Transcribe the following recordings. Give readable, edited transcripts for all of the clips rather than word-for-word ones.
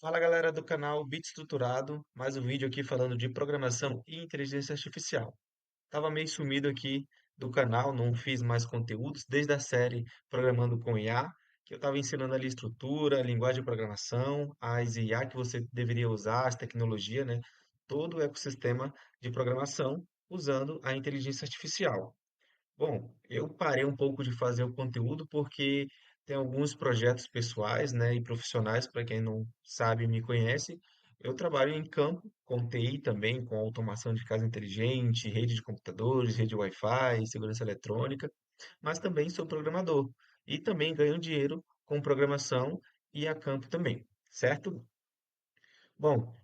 Fala galera do canal Bit Estruturado, mais um vídeo aqui falando de programação e inteligência artificial. Tava meio sumido aqui do canal, não fiz mais conteúdos desde a série Programando com IA, que eu estava ensinando ali estrutura, linguagem de programação, as IA que você deveria usar, as tecnologias, né? Todo o ecossistema de programação usando a inteligência artificial. Bom, eu parei um pouco de fazer o conteúdo porque tem alguns projetos pessoais, né, e profissionais, para quem não sabe, me conhece. Eu trabalho em campo com TI também, com automação de casa inteligente, rede de computadores, rede Wi-Fi, segurança eletrônica, mas também sou programador e também ganho dinheiro com programação e a campo também, certo? Bom,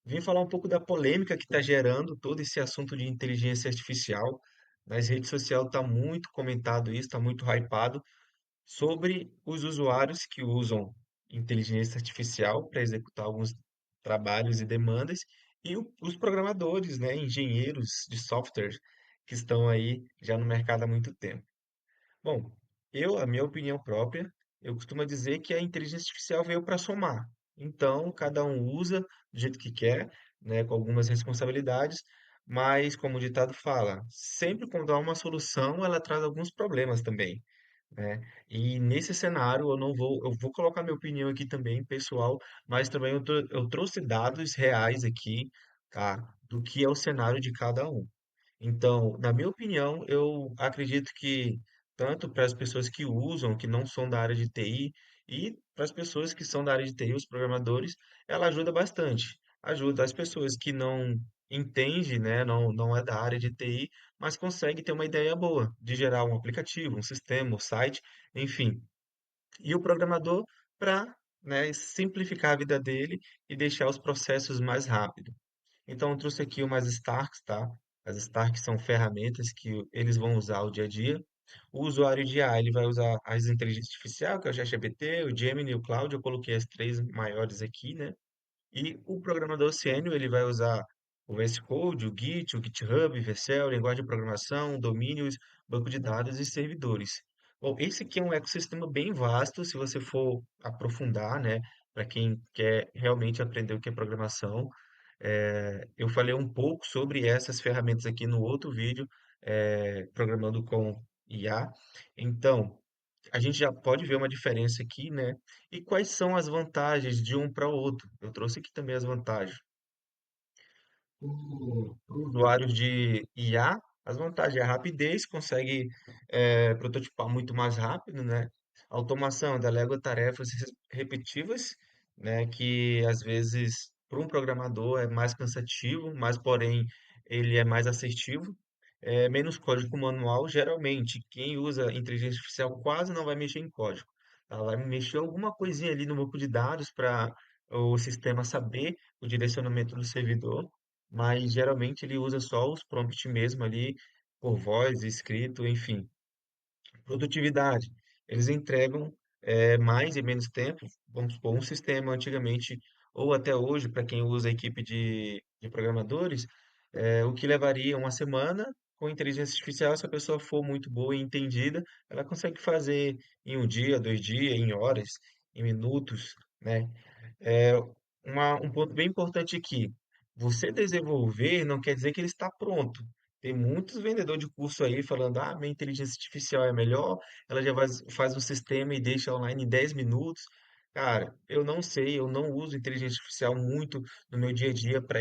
vim falar um pouco da polêmica que está gerando todo esse assunto de inteligência artificial. Nas redes sociais está muito comentado isso, está muito hypado sobre os usuários que usam inteligência artificial para executar alguns trabalhos e demandas e os programadores, né, engenheiros de software que estão aí já no mercado há muito tempo. Bom, a minha opinião própria, eu costumo dizer que a inteligência artificial veio para somar. Então, cada um usa do jeito que quer, né, com algumas responsabilidades, mas como o ditado fala, sempre quando há uma solução, ela traz alguns problemas também, né? E nesse cenário eu vou colocar minha opinião aqui também, pessoal, mas também eu trouxe dados reais aqui, tá? Do que é o cenário de cada um. Então, na minha opinião, eu acredito que tanto para as pessoas que usam, que não são da área de TI, e para as pessoas que são da área de TI, os programadores, ela ajuda bastante. Ajuda as pessoas que não entendem, né, não é da área de TI, mas consegue ter uma ideia boa de gerar um aplicativo, um sistema, um site, enfim. E o programador para, né, simplificar a vida dele e deixar os processos mais rápidos. Então, eu trouxe aqui umas Starks, tá? As Starks são ferramentas que eles vão usar o dia a dia. O usuário de IA, ele vai usar as inteligências artificiais, que é o ChatGPT, o Gemini e o Claude. Eu coloquei as três maiores aqui, né? E o programador sênior, ele vai usar o VS Code, o Git, o GitHub, Vercel, linguagem de programação, domínios, banco de dados e servidores. Bom, esse aqui é um ecossistema bem vasto, se você for aprofundar, né, para quem quer realmente aprender o que é programação. Eu falei um pouco sobre essas ferramentas aqui no outro vídeo, programando com IA. Então, a gente já pode ver uma diferença aqui, né? E quais são as vantagens de um para o outro? Eu trouxe aqui também as vantagens. Para usuários de IA, as vantagens é a rapidez, consegue prototipar muito mais rápido, né? Automação, delega tarefas repetitivas, né? Que às vezes para um programador é mais cansativo, mas porém ele é mais assertivo. Menos código manual, geralmente quem usa inteligência artificial quase não vai mexer em código. Ela vai mexer alguma coisinha ali no banco de dados para o sistema saber o direcionamento do servidor, mas geralmente ele usa só os prompts mesmo ali, por voz, escrito, enfim. Produtividade. Eles entregam mais e menos tempo. Vamos supor, um sistema antigamente, ou até hoje, para quem usa a equipe de programadores, o que levaria uma semana, com inteligência artificial, se a pessoa for muito boa e entendida, ela consegue fazer em um dia, 2 dias, em horas, em minutos, né? É, um ponto bem importante aqui. Você desenvolver não quer dizer que ele está pronto. Tem muitos vendedores de curso aí falando, ah, minha inteligência artificial é melhor, ela já faz um sistema e deixa online em 10 minutos. Cara, eu não sei, eu não uso inteligência artificial muito no meu dia a dia para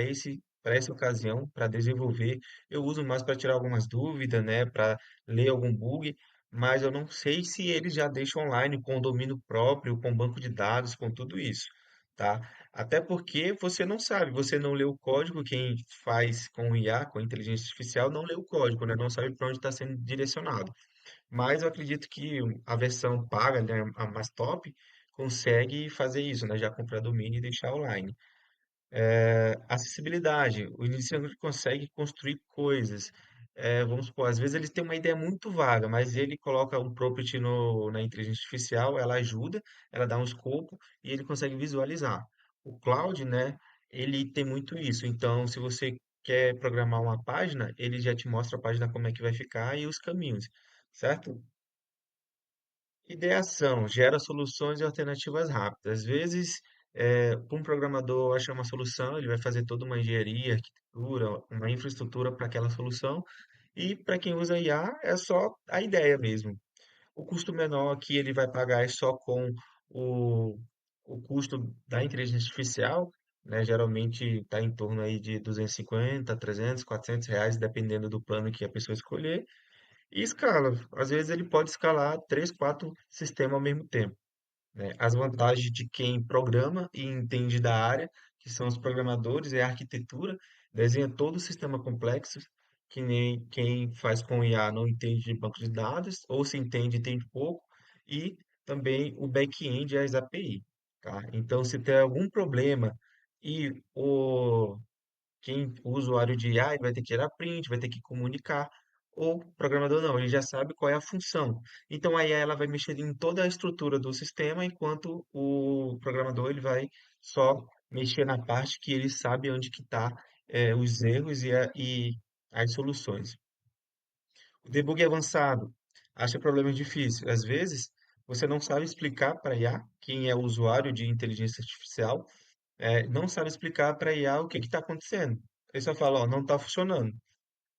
essa ocasião, para desenvolver. Eu uso mais para tirar algumas dúvidas, né, para ler algum bug, mas eu não sei se ele já deixa online com domínio próprio, com banco de dados, com tudo isso, tá? Até porque você não sabe, você não lê o código, quem faz com o IA, com a inteligência artificial, não lê o código, né? Não sabe para onde está sendo direcionado. Mas eu acredito que a versão paga, né, a mais top, consegue fazer isso, né? Já comprar domínio e deixar online. Acessibilidade. O iniciante consegue construir coisas. Vamos supor, às vezes ele tem uma ideia muito vaga, mas ele coloca um prompt na inteligência artificial, ela ajuda, ela dá um escopo e ele consegue visualizar. O Cloud, né, ele tem muito isso. Então, se você quer programar uma página, ele já te mostra a página como é que vai ficar e os caminhos, certo? Ideação gera soluções e alternativas rápidas. Às vezes Para um programador achar uma solução, ele vai fazer toda uma engenharia, arquitetura, uma infraestrutura para aquela solução. E para quem usa IA, é só a ideia mesmo. O custo menor que ele vai pagar é só com o, o custo da inteligência artificial, né? Geralmente está em torno aí de 250, 300, R$ 400, dependendo do plano que a pessoa escolher. E escala. Às vezes ele pode escalar 3, 4 sistemas ao mesmo tempo, né? As vantagens de quem programa e entende da área, que são os programadores, é a arquitetura, desenha todo o sistema complexo, que nem quem faz com IA não entende de banco de dados, ou se entende, entende pouco, e também o back-end e as API, tá? Então, se tem algum problema e o usuário de IA ele vai ter que tirar print, vai ter que comunicar. O programador não, ele já sabe qual é a função. Então a IA ela vai mexer em toda a estrutura do sistema, enquanto o programador ele vai só mexer na parte que ele sabe onde que está os erros e as soluções. O debug avançado acha problemas difíceis. Às vezes você não sabe explicar para a IA, quem é o usuário de inteligência artificial, não sabe explicar para a IA o que está acontecendo. Ele só fala, ó, não está funcionando.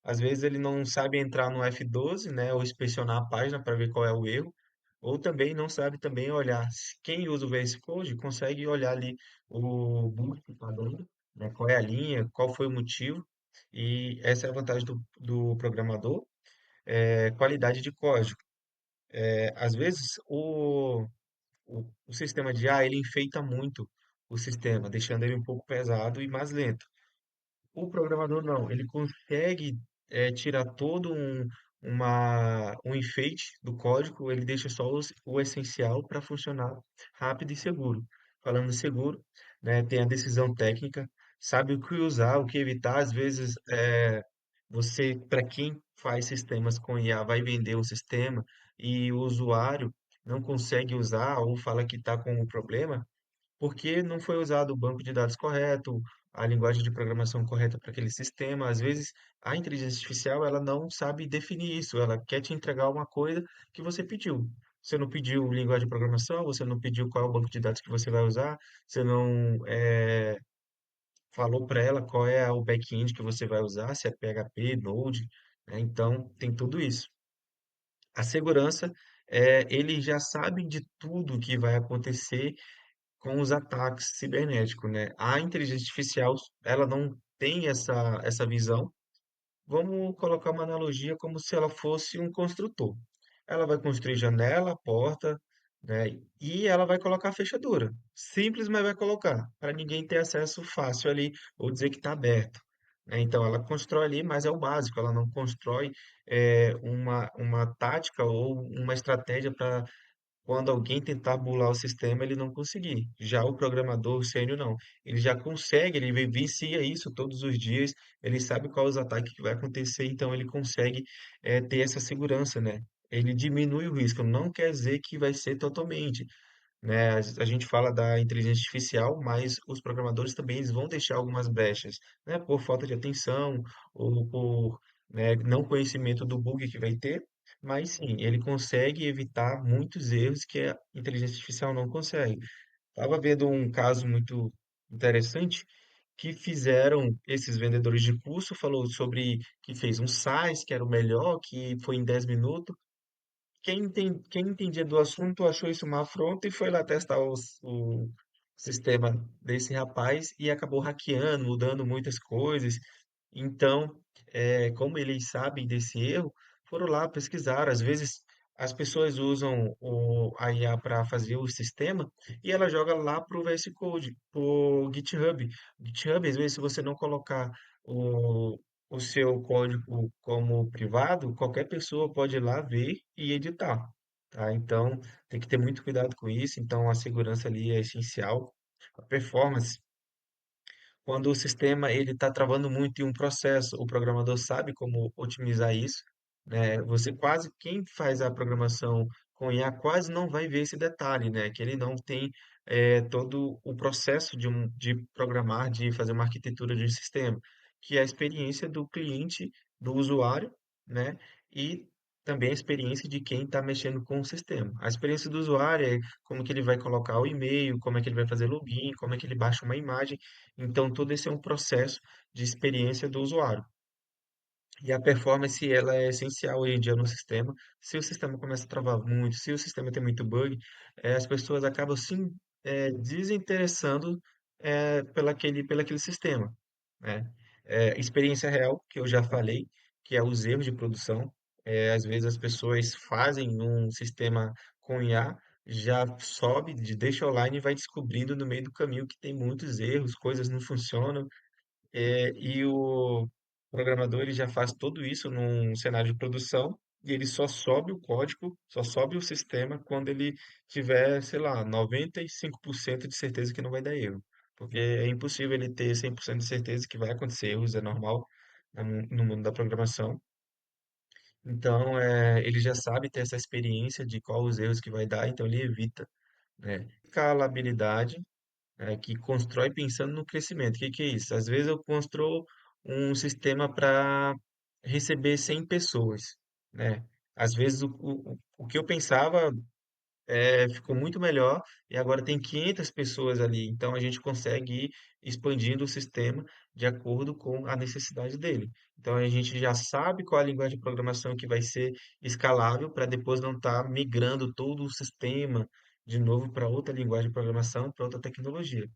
Às vezes ele não sabe entrar no F12, né, ou inspecionar a página para ver qual é o erro, ou também não sabe também olhar. Quem usa o VS Code consegue olhar ali o bug que está dando, né, qual é a linha, qual foi o motivo, e essa é a vantagem do programador, qualidade de código. Às vezes o sistema de IA ele enfeita muito o sistema, deixando ele um pouco pesado e mais lento. O programador não, ele consegue tirar todo um enfeite do código, ele deixa só o essencial para funcionar rápido e seguro. Falando seguro, né, tem a decisão técnica, sabe o que usar, o que evitar. Às vezes, você, para quem faz sistemas com IA, vai vender um sistema e o usuário não consegue usar ou fala que está com um problema, porque não foi usado o banco de dados correto, a linguagem de programação correta para aquele sistema. Às vezes, a inteligência artificial ela não sabe definir isso, ela quer te entregar uma coisa que você pediu. Você não pediu linguagem de programação, você não pediu qual é o banco de dados que você vai usar, você não falou para ela qual é o back-end que você vai usar, se é PHP, Node, né? Então, tem tudo isso. A segurança, ele já sabe de tudo que vai acontecer com os ataques cibernéticos, né? A inteligência artificial, ela não tem essa visão. Vamos colocar uma analogia como se ela fosse um construtor. Ela vai construir janela, porta, né? E ela vai colocar fechadura. Simples, mas vai colocar, para ninguém ter acesso fácil ali, ou dizer que está aberto, né? Então, ela constrói ali, mas é o básico. Ela não constrói uma tática ou uma estratégia para quando alguém tentar burlar o sistema, ele não conseguir. Já o programador sênior não. Ele já consegue, ele vivencia isso todos os dias, ele sabe quais os ataques que vai acontecer, então ele consegue ter essa segurança, né? Ele diminui o risco, não quer dizer que vai ser totalmente, né? A gente fala da inteligência artificial, mas os programadores também eles vão deixar algumas brechas, né? Por falta de atenção ou por, né, não conhecimento do bug que vai ter, mas sim, ele consegue evitar muitos erros que a inteligência artificial não consegue. Estava vendo um caso muito interessante que fizeram esses vendedores de curso, falou sobre que fez um SaaS, que era o melhor, que foi em 10 minutos, quem entendia do assunto achou isso uma afronta e foi lá testar o sistema desse rapaz e acabou hackeando, mudando muitas coisas. Então, como eles sabem desse erro, foram lá pesquisar. Às vezes, as pessoas usam a IA para fazer o sistema e ela joga lá para o VS Code, para o GitHub. GitHub, às vezes, se você não colocar o, o seu código como privado, qualquer pessoa pode ir lá ver e editar, tá? Então, tem que ter muito cuidado com isso. Então, a segurança ali é essencial. A performance, quando o sistema ele está travando muito em um processo, o programador sabe como otimizar isso, né? Você quase, quem faz a programação com IA quase não vai ver esse detalhe, né? Que ele não tem todo o processo de programar, de fazer uma arquitetura de um sistema, que é a experiência do cliente, do usuário, né? E também a experiência de quem está mexendo com o sistema. A experiência do usuário é como que ele vai colocar o e-mail, como é que ele vai fazer login, como é que ele baixa uma imagem. Então, todo esse é um processo de experiência do usuário. E a performance, ela é essencial hoje em dia no sistema. Se o sistema começa a travar muito, se o sistema tem muito bug, as pessoas acabam se desinteressando pelaquele sistema, né? Experiência real, que eu já falei, que é os erros de produção. Às vezes as pessoas fazem um sistema com IA, já sobe, deixa online e vai descobrindo no meio do caminho que tem muitos erros, coisas não funcionam, e o programador ele já faz tudo isso num cenário de produção e ele só sobe o código, só sobe o sistema quando ele tiver, sei lá, 95% de certeza que não vai dar erro. Porque é impossível ele ter 100% de certeza que vai acontecer erros, é normal no mundo da programação. Então, ele já sabe ter essa experiência de qual os erros que vai dar, então ele evita, né? Escalabilidade, que constrói pensando no crescimento. O que que é isso? Às vezes eu construo um sistema para receber 100 pessoas, né? Às vezes o que eu pensava ficou muito melhor e agora tem 500 pessoas ali. Então a gente consegue ir expandindo o sistema de acordo com a necessidade dele. Então a gente já sabe qual é a linguagem de programação que vai ser escalável para depois não estar migrando todo o sistema de novo para outra linguagem de programação, para outra tecnologia.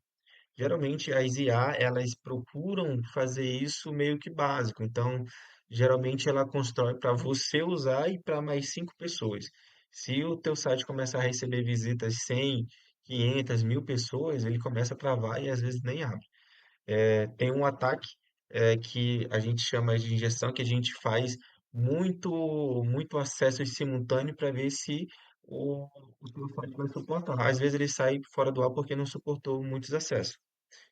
Geralmente as IA, elas procuram fazer isso meio que básico. Então, geralmente ela constrói para você usar e para mais 5 pessoas. Se o teu site começa a receber visitas 100, 500, 1.000 pessoas, ele começa a travar e às vezes nem abre. Tem um ataque que a gente chama de injeção, que a gente faz muito, muito acesso simultâneo para ver se o, o teu site vai suportar. Às vezes ele sai fora do ar porque não suportou muitos acessos.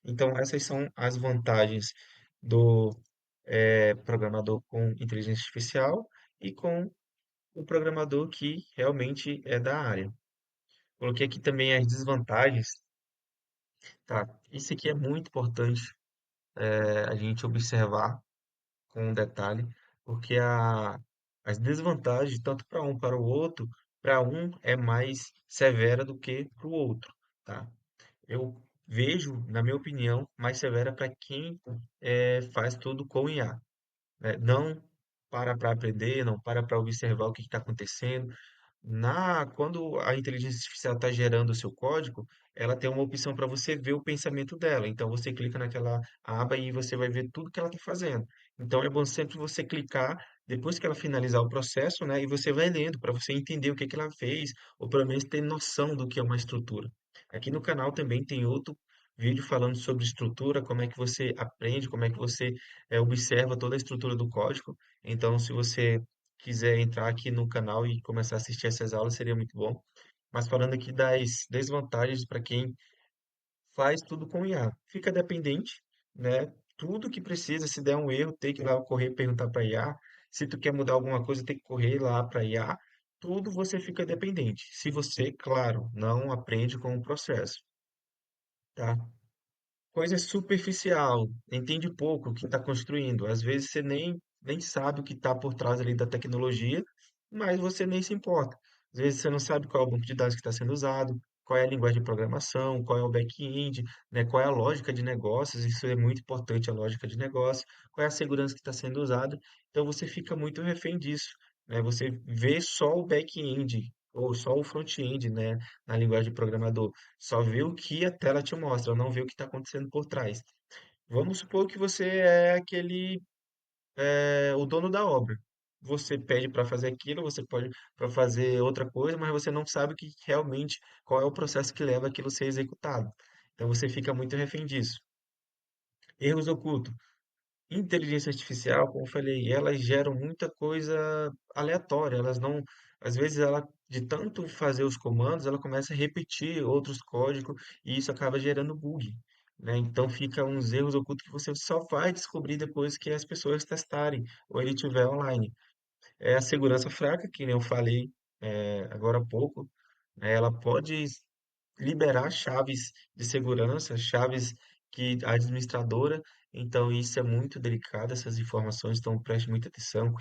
Então, essas são as vantagens do programador com inteligência artificial e com o programador que realmente é da área. Coloquei aqui também as desvantagens, tá? Isso aqui é muito importante a gente observar com detalhe, porque as desvantagens, tanto para um para o outro, para um é mais severa do que para o outro, tá? Eu vejo, na minha opinião, mais severa para quem faz tudo com IA, né? Não para aprender, não para observar o que está acontecendo. Quando a inteligência artificial está gerando o seu código, ela tem uma opção para você ver o pensamento dela. Então você clica naquela aba e você vai ver tudo que ela está fazendo. Então é bom sempre você clicar depois que ela finalizar o processo, né? E você vai lendo para você entender o que que ela fez, ou pelo menos ter noção do que é uma estrutura. Aqui no canal também tem outro vídeo falando sobre estrutura, como é que você aprende, como é que você observa toda a estrutura do código. Então, se você quiser entrar aqui no canal e começar a assistir essas aulas, seria muito bom. Mas falando aqui das desvantagens para quem faz tudo com IA. Fica dependente, né? Tudo que precisa, se der um erro, tem que ir lá correr e perguntar para IA. Se tu quer mudar alguma coisa, tem que correr lá para IA. Tudo você fica dependente. Se você, claro, não aprende com o processo, tá? Coisa superficial, entende pouco o que está construindo. Às vezes você nem sabe o que está por trás ali da tecnologia, mas você nem se importa. Às vezes você não sabe qual é o banco de dados que está sendo usado, qual é a linguagem de programação, qual é o back-end, né, qual é a lógica de negócios, isso é muito importante, a lógica de negócio, qual é a segurança que está sendo usada. Então você fica muito refém disso, né? Você vê só o back-end ou só o front-end, né, na linguagem de programador. Só vê o que a tela te mostra, não vê o que está acontecendo por trás. Vamos supor que você é o dono da obra. Você pede para fazer aquilo, você pode para fazer outra coisa, mas você não sabe qual é o processo que leva aquilo a ser executado. Então você fica muito refém disso. Erros ocultos. Inteligência artificial, como eu falei, elas geram muita coisa aleatória. Elas não, às vezes ela de tanto fazer os comandos, ela começa a repetir outros códigos e isso acaba gerando bug, né? Então fica uns erros ocultos que você só vai descobrir depois que as pessoas testarem ou ele estiver online. É a segurança fraca, que nem eu falei agora há pouco, né? Ela pode liberar chaves de segurança, chaves que a administradora, então isso é muito delicado, essas informações, então preste muita atenção,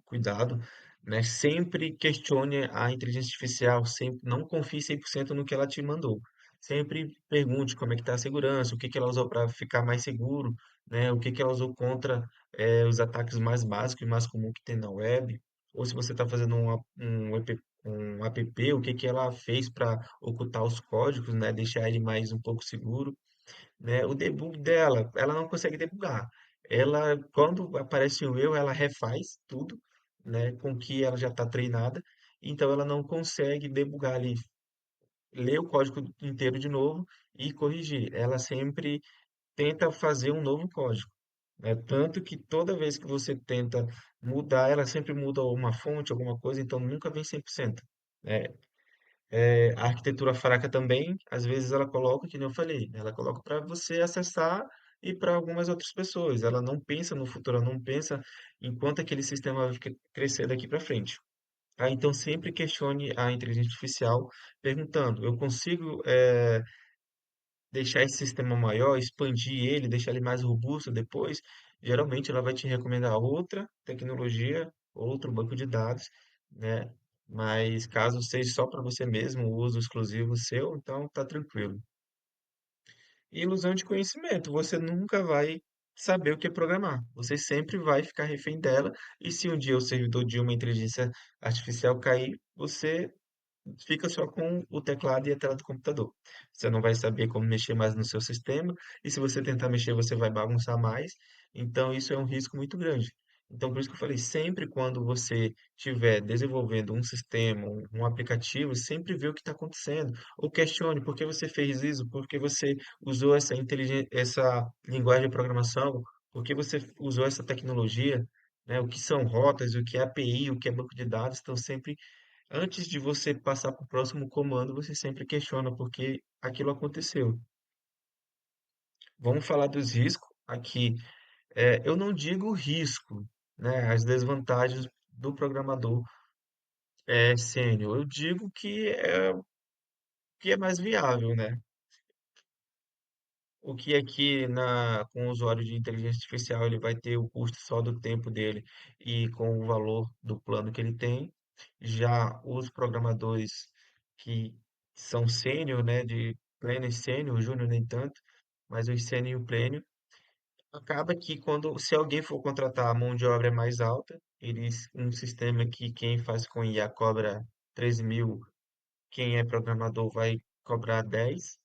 cuidado. né? Sempre questione a inteligência artificial, sempre não confie 100% no que ela te mandou. Sempre pergunte como é que está a segurança, o que que ela usou para ficar mais seguro, né? O que que ela usou contra os ataques mais básicos e mais comuns que tem na web. Ou se você está fazendo um app, o que que ela fez para ocultar os códigos, né? Deixar ele mais um pouco seguro, né? O debug dela, ela não consegue debugar. Ela, quando aparece um erro, ela refaz tudo, né? Com que ela já está treinada. Então ela não consegue debugar ali, ler o código inteiro de novo e corrigir. Ela sempre tenta fazer um novo código, né? Tanto que toda vez que você tenta mudar, ela sempre muda uma fonte, alguma coisa, então nunca vem 100%. Né? A arquitetura fraca também, às vezes ela coloca, que nem eu falei, ela coloca para você acessar e para algumas outras pessoas. Ela não pensa no futuro, ela não pensa em quanto aquele sistema vai crescer daqui para frente. Então sempre questione a inteligência artificial perguntando, eu consigo deixar esse sistema maior, expandir ele, deixar ele mais robusto depois? Geralmente ela vai te recomendar outra tecnologia, outro banco de dados, né? Mas caso seja só para você mesmo, o uso exclusivo seu, então tá tranquilo. E ilusão de conhecimento, você nunca vai saber o que é programar. Você sempre vai ficar refém dela, e se um dia o servidor de uma inteligência artificial cair, você fica só com o teclado e a tela do computador. Você não vai saber como mexer mais no seu sistema, e se você tentar mexer, você vai bagunçar mais. Então, isso é um risco muito grande. Então, por isso que eu falei, sempre quando você estiver desenvolvendo um sistema, um aplicativo, sempre vê o que está acontecendo. Ou questione por que você fez isso, por que você usou essa essa linguagem de programação, por que você usou essa tecnologia, né? O que são rotas, o que é API, o que é banco de dados, então sempre antes de você passar para o próximo comando, você sempre questiona por que aquilo aconteceu. Vamos falar dos riscos aqui. Eu não digo risco, né? As desvantagens do programador sênior. Eu digo que é mais viável, né? O que aqui com o usuário de inteligência artificial ele vai ter o custo só do tempo dele e com o valor do plano que ele tem. Já os programadores que são sênior, né, de pleno e sênior, júnior nem tanto, mas os sênior e o pleno, acaba que se alguém for contratar a mão de obra é mais alta, um sistema que quem faz com IA cobra 13 mil, quem é programador vai cobrar 10,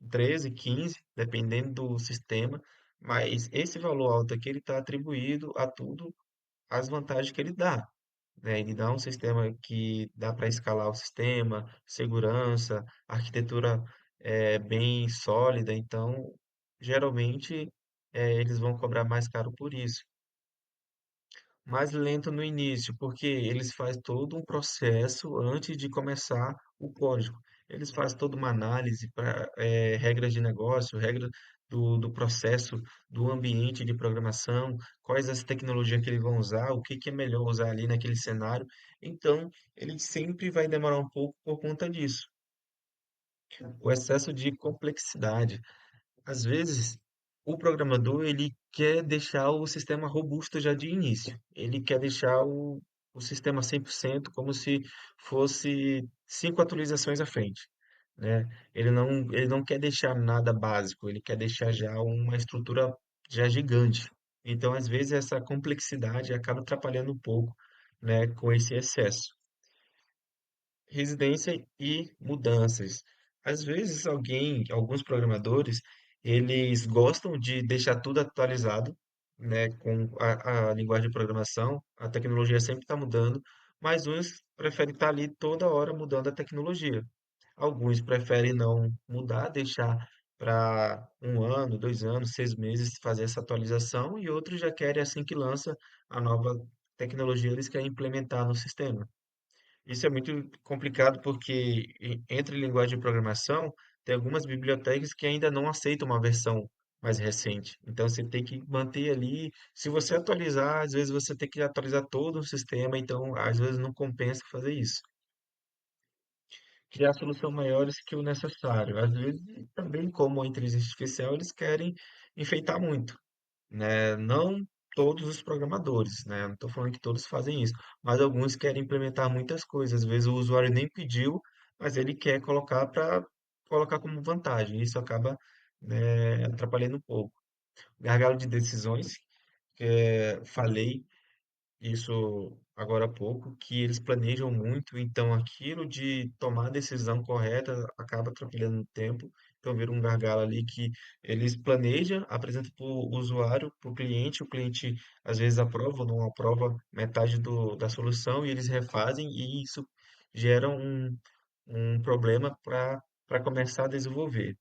13, 15, dependendo do sistema, mas esse valor alto aqui ele está atribuído a tudo as vantagens que ele dá, né? Ele dá um sistema que dá para escalar o sistema, segurança, arquitetura bem sólida, então geralmente eles vão cobrar mais caro por isso. Mais lento no início, porque eles fazem todo um processo antes de começar o código. Eles fazem toda uma análise para regras de negócio, regras do processo, do ambiente de programação, quais as tecnologias que eles vão usar, o que que é melhor usar ali naquele cenário. Então, ele sempre vai demorar um pouco por conta disso. O excesso de complexidade. Às vezes, o programador ele quer deixar o sistema robusto já de início. Ele quer deixar o sistema 100% como se fosse 5 atualizações à frente, né? Ele não quer deixar nada básico, ele quer deixar já uma estrutura já gigante. Então, às vezes, essa complexidade acaba atrapalhando um pouco, né, com esse excesso. Residência e mudanças. Às vezes alguns programadores, eles gostam de deixar tudo atualizado, né, com a linguagem de programação, a tecnologia sempre está mudando, mas uns preferem estar ali toda hora mudando a tecnologia. Alguns preferem não mudar, deixar para 1 ano, 2 anos, 6 meses fazer essa atualização, e outros já querem, assim que lança a nova tecnologia, eles querem implementar no sistema. Isso é muito complicado porque entre linguagem de programação, tem algumas bibliotecas que ainda não aceitam uma versão mais recente. Então você tem que manter ali. Se você atualizar, às vezes você tem que atualizar todo o sistema, então às vezes não compensa fazer isso. Criar soluções maiores que o necessário. Às vezes, também como a inteligência artificial, eles querem enfeitar muito, né? Não todos os programadores, né? Não estou falando que todos fazem isso, mas alguns querem implementar muitas coisas. Às vezes o usuário nem pediu, mas ele quer colocar para colocar como vantagem. Isso acaba, né, atrapalhando um pouco. Gargalo de decisões, que falei isso agora há pouco, que eles planejam muito, então aquilo de tomar a decisão correta acaba atrapalhando o tempo. Então, vira um gargalo ali que eles planejam, apresentam para o usuário, para o cliente às vezes aprova ou não aprova metade da solução e eles refazem, e isso gera um problema para começar a desenvolver.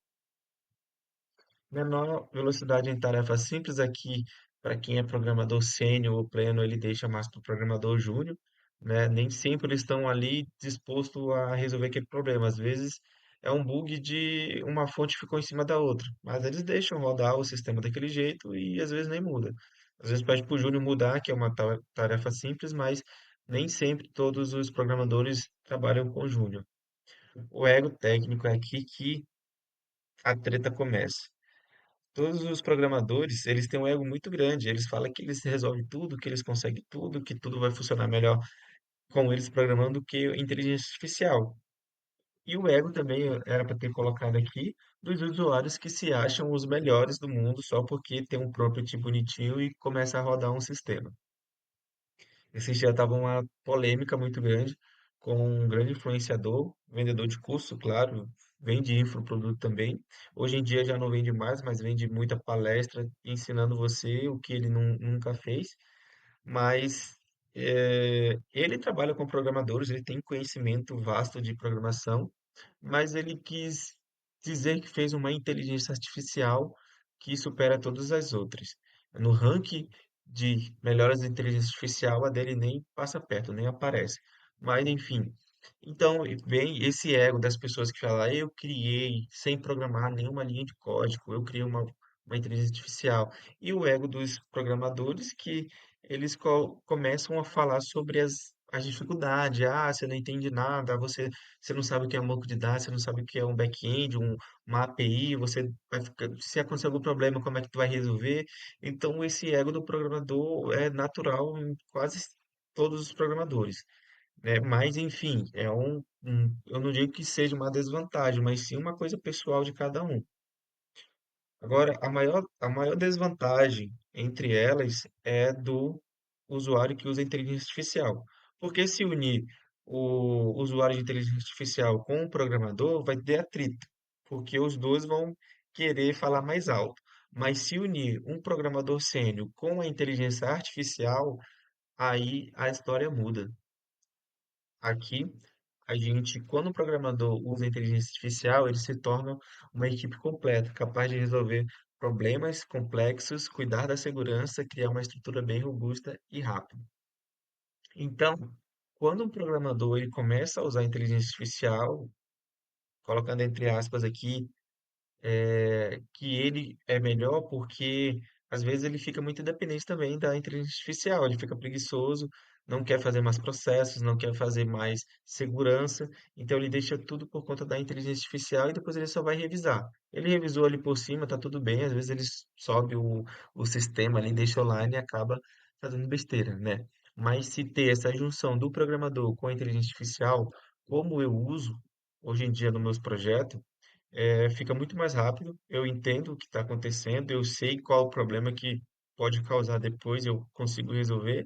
Menor velocidade em tarefas simples aqui, para quem é programador sênior ou pleno, ele deixa mais para o programador júnior, né? Nem sempre eles estão ali disposto a resolver aquele problema. Às vezes é um bug de uma fonte ficou em cima da outra, mas eles deixam rodar o sistema daquele jeito e às vezes nem muda. Às vezes pede para o júnior mudar, que é uma tarefa simples, mas nem sempre todos os programadores trabalham com júnior. O ego técnico é aqui que a treta começa. Todos os programadores, eles têm um ego muito grande. Eles falam que eles resolvem tudo, que eles conseguem tudo, que tudo vai funcionar melhor com eles programando do que a inteligência artificial. E o ego também era para ter colocado aqui dos usuários que se acham os melhores do mundo só porque tem um prompt bonitinho e começa a rodar um sistema. Esse dia estava uma polêmica muito grande com um grande influenciador, vendedor de curso, claro, vende infoproduto também. Hoje em dia já não vende mais, mas vende muita palestra ensinando você o que ele nunca fez. Mas ele trabalha com programadores, ele tem conhecimento vasto de programação, mas ele quis dizer que fez uma inteligência artificial que supera todas as outras. No ranking de melhoras de inteligência artificial, a dele nem passa perto, nem aparece. Mas, enfim. Então, vem esse ego das pessoas que falam, eu criei sem programar nenhuma linha de código, eu criei uma inteligência artificial. E o ego dos programadores que eles começam a falar sobre as dificuldades. Ah, você não entende nada, você não sabe o que é um banco de dados, você não sabe o que é um back-end, uma API, você vai ficar, se acontecer algum problema, como é que tu vai resolver? Então, esse ego do programador é natural em quase todos os programadores, né? Mas, enfim, eu não digo que seja uma desvantagem, mas sim uma coisa pessoal de cada um. Agora, a maior desvantagem entre elas é do usuário que usa inteligência artificial. Porque se unir o usuário de inteligência artificial com o programador, vai ter atrito, porque os dois vão querer falar mais alto. Mas se unir um programador sênior com a inteligência artificial, aí a história muda. Aqui, quando o programador usa a inteligência artificial, ele se torna uma equipe completa, capaz de resolver problemas complexos, cuidar da segurança, criar uma estrutura bem robusta e rápida. Então, quando um programador ele começa a usar a inteligência artificial, colocando entre aspas aqui, que ele é melhor porque às vezes ele fica muito dependente também da inteligência artificial, ele fica preguiçoso, não quer fazer mais processos, não quer fazer mais segurança, então ele deixa tudo por conta da inteligência artificial e depois ele só vai revisar. Ele revisou ali por cima, tá tudo bem, às vezes ele sobe o sistema ali, deixa online e acaba fazendo besteira, né? Mas se ter essa junção do programador com a inteligência artificial, como eu uso hoje em dia nos meus projetos, fica muito mais rápido. Eu entendo o que está acontecendo, eu sei qual o problema que pode causar depois, eu consigo resolver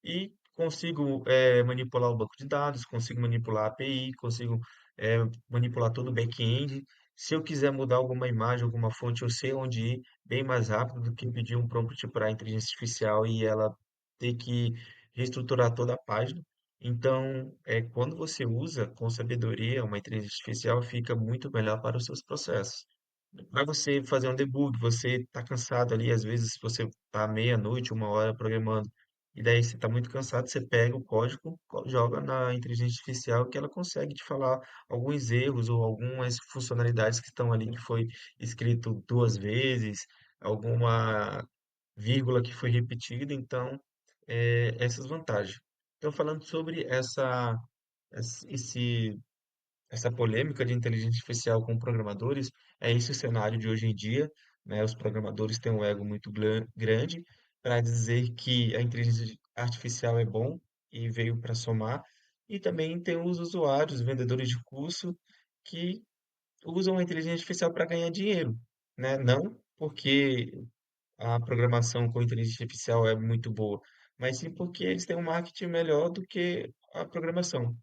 e consigo manipular o banco de dados, consigo manipular a API, consigo manipular todo o back-end. Se eu quiser mudar alguma imagem, alguma fonte, eu sei onde ir bem mais rápido do que pedir um prompt para a inteligência artificial e ela ter que reestruturar toda a página. Então, quando você usa com sabedoria uma inteligência artificial, fica muito melhor para os seus processos. Para você fazer um debug, você está cansado ali, às vezes você está meia-noite, uma hora programando, e daí você está muito cansado, você pega o código, joga na inteligência artificial que ela consegue te falar alguns erros ou algumas funcionalidades que estão ali que foi escrito duas vezes, alguma vírgula que foi repetida, então essas vantagens. Então, falando sobre esse essa polêmica de inteligência artificial com programadores, é esse o cenário de hoje em dia, né? Os programadores têm um ego muito grande, para dizer que a inteligência artificial é bom e veio para somar. E também tem os usuários, vendedores de curso, que usam a inteligência artificial para ganhar dinheiro, né? Não porque a programação com inteligência artificial é muito boa, mas sim porque eles têm um marketing melhor do que a programação.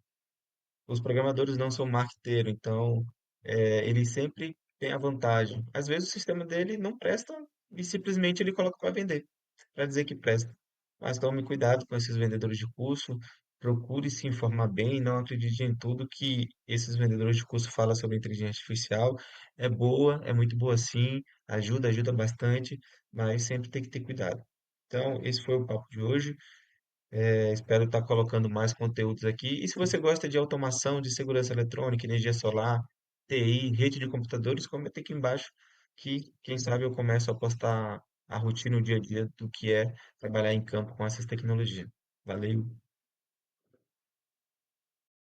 Os programadores não são marqueteiro, então ele sempre tem a vantagem. Às vezes o sistema dele não presta e simplesmente ele coloca para vender, para dizer que presta. Mas tome cuidado com esses vendedores de curso, procure se informar bem, não acredite em tudo que esses vendedores de curso falam sobre inteligência artificial. É boa, é muito boa sim, ajuda bastante, mas sempre tem que ter cuidado. Então, esse foi o papo de hoje. Espero estar colocando mais conteúdos aqui. E se você gosta de automação, de segurança eletrônica, energia solar, TI, rede de computadores, comenta aqui embaixo que, quem sabe, eu começo a postar a rotina, o dia a dia do que é trabalhar em campo com essas tecnologias. Valeu!